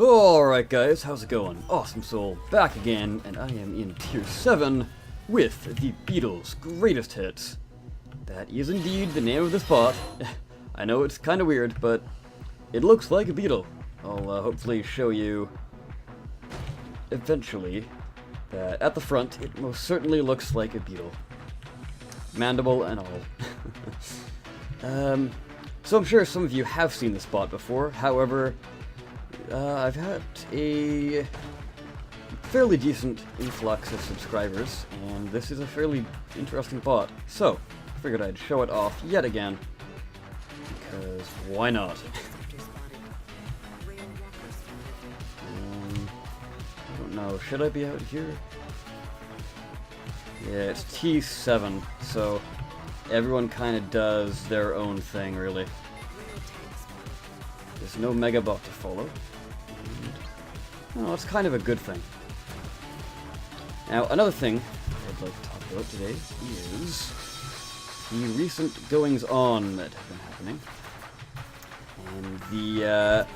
Alright guys, how's it going? Awesome Soul back again, and I am in Tier 7 with the Beatles' greatest hits. That is indeed the name of this bot. I know it's kinda weird, but it looks like a beetle. I'll hopefully show you eventually that at the front it most certainly looks like a beetle. Mandible and all. So I'm sure some of you have seen this bot before, however, I've had a fairly decent influx of subscribers, and this is a fairly interesting bot. So, I figured I'd show it off yet again, because why not? I don't know, should I be out here? Yeah, it's T7, so everyone kind of does their own thing, really. There's no Megabot to follow. Well, it's kind of a good thing. Now, another thing I'd like to talk about today is the recent goings-on that have been happening, and the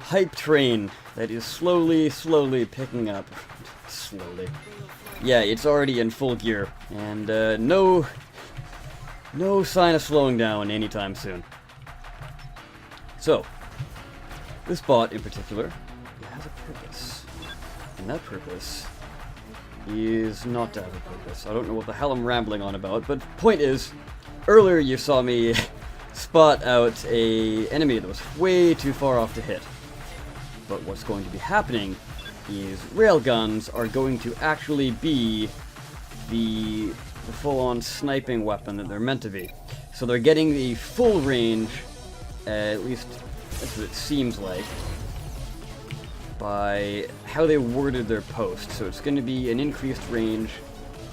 hype train that is slowly picking up. Slowly. Yeah, it's already in full gear, and no sign of slowing down anytime soon. So, this bot in particular has a purpose, and that purpose is not to have a purpose. I don't know what the hell I'm rambling on about, but point is, earlier you saw me spot out a enemy that was way too far off to hit. But what's going to be happening is railguns are going to actually be the full-on sniping weapon that they're meant to be. So they're getting the full range, at least that's what it seems like, by how they worded their post. So it's going to be an increased range.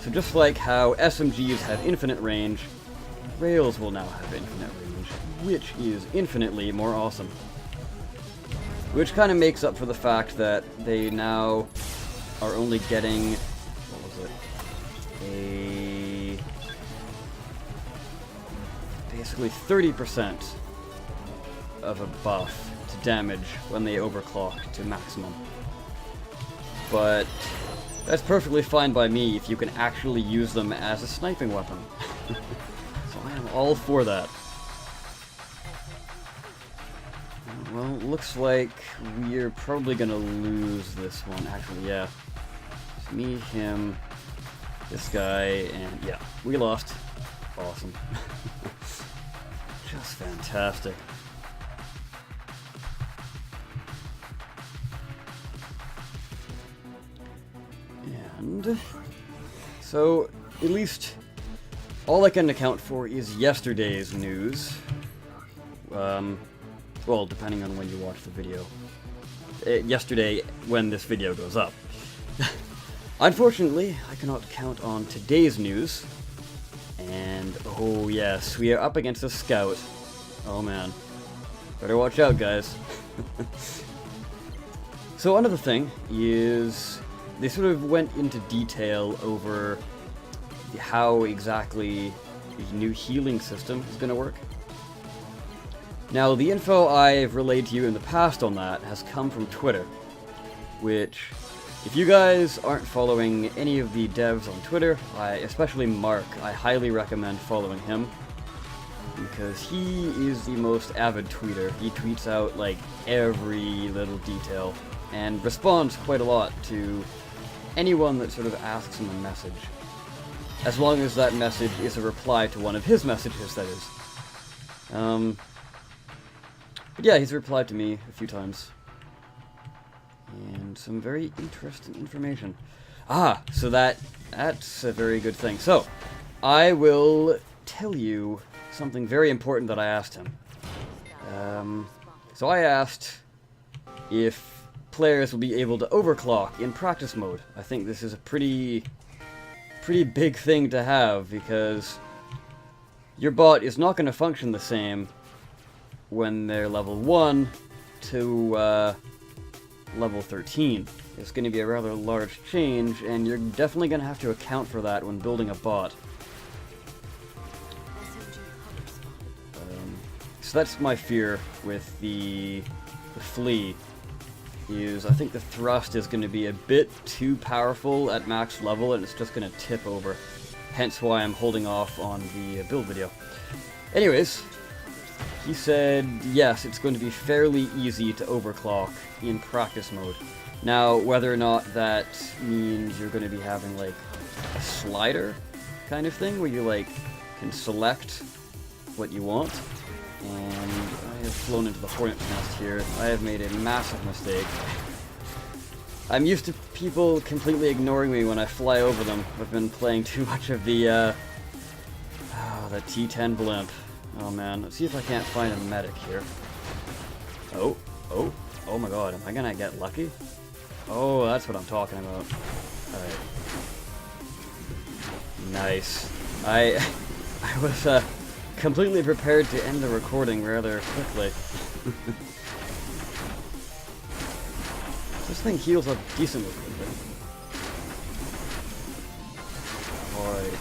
So just like how SMGs have infinite range, rails will now have infinite range, which is infinitely more awesome. Which kind of makes up for the fact that they now are only getting, what was it, basically 30% of a buff to damage when they overclock to maximum. But that's perfectly fine by me if you can actually use them as a sniping weapon. So I am all for that. Well, looks like we're probably gonna lose this one. Actually, yeah. It's me, him, this guy, and yeah, we lost. Awesome. Just fantastic. And so, at least all I can account for is yesterday's news. Well, depending on when you watch the video. Yesterday, when this video goes up. Unfortunately, I cannot count on today's news. And, oh yes, we are up against a scout. Oh man. Better watch out, guys. So another thing is, they sort of went into detail over how exactly the new healing system is going to work. Now, the info I've relayed to you in the past on that has come from Twitter, which, if you guys aren't following any of the devs on Twitter, especially Mark, I highly recommend following him, because he is the most avid tweeter. He tweets out, like, every little detail, and responds quite a lot to anyone that sort of asks him a message. As long as that message is a reply to one of his messages, that is. But yeah, he's replied to me a few times. And some very interesting information. So that's a very good thing. So, I will tell you something very important that I asked him. So I asked if players will be able to overclock in practice mode. I think this is a pretty big thing to have, because your bot is not going to function the same when they're level 1 to level 13. It's going to be a rather large change, and you're definitely going to have to account for that when building a bot. So that's my fear with the flea. is I think the thrust is going to be a bit too powerful at max level, and it's just going to tip over. Hence why I'm holding off on the build video. Anyways, he said yes, it's going to be fairly easy to overclock in practice mode. Now, whether or not that means you're going to be having like a slider kind of thing where you like can select what you want. And I have flown into the hornet's nest here. I have made a massive mistake. I'm used to people completely ignoring me when I fly over them. I've been playing too much of the T10 blimp. Oh man, let's see if I can't find a medic here. Oh my god, am I gonna get lucky? Oh, that's what I'm talking about. Alright. Nice. I was completely prepared to end the recording rather quickly. This thing heals up decently. Alright.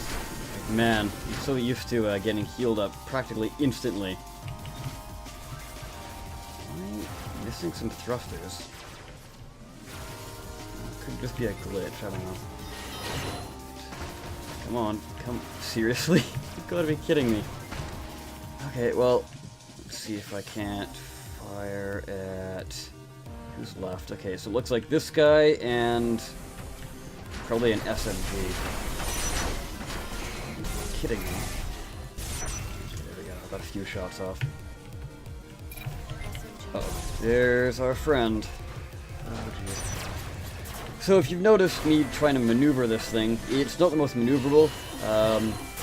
Man, I'm so used to getting healed up practically instantly. I'm missing some thrusters. Could just be a glitch, I don't know. Come on, seriously? You've got to be kidding me. Okay, well, let's see if I can't fire at... Who's left? Okay, so it looks like this guy and probably an SMG. Are you kidding me? There we go, I got a few shots off. Uh-oh, there's our friend. Oh, jeez. So if you've noticed me trying to maneuver this thing, it's not the most maneuverable.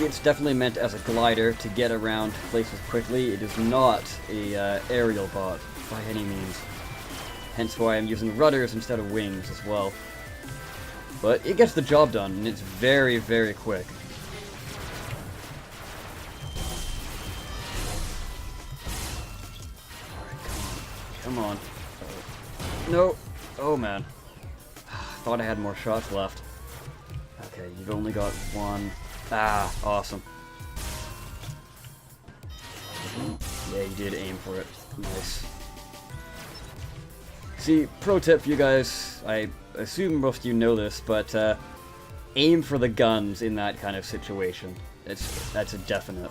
It's definitely meant as a glider to get around places quickly. It is not a aerial bot by any means. Hence why I'm using rudders instead of wings as well. But it gets the job done, and it's very, very quick. Alright, come on. No! Oh man. Thought I had more shots left. Okay, you've only got one. Ah, awesome. Yeah, you did aim for it. Nice. See, pro tip for you guys, I assume most of you know this, but aim for the guns in that kind of situation. That's a definite.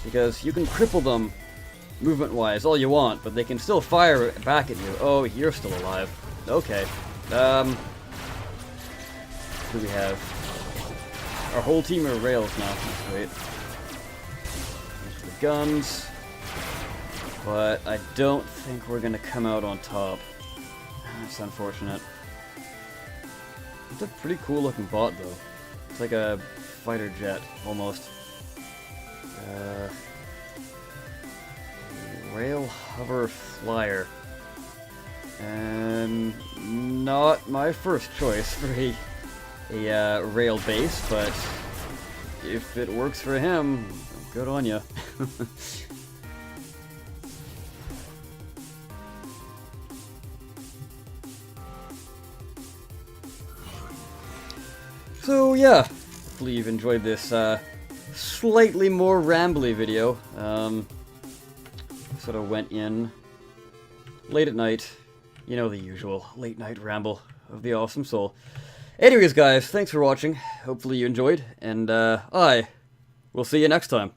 Because you can cripple them movement-wise all you want, but they can still fire back at you. Oh, you're still alive. Okay. Who do we have? Our whole team are rails now. That's great. There's the guns. But I don't think we're gonna come out on top. That's unfortunate. It's a pretty cool looking bot though. It's like a fighter jet, almost. Rail hover flyer. And not my first choice for a rail base, but if it works for him, good on ya. So yeah, hopefully you've enjoyed this slightly more rambly video. Sort of went in late at night. You know, the usual late night ramble of the awesome soul. Anyways, guys, thanks for watching. Hopefully you enjoyed, and I will see you next time.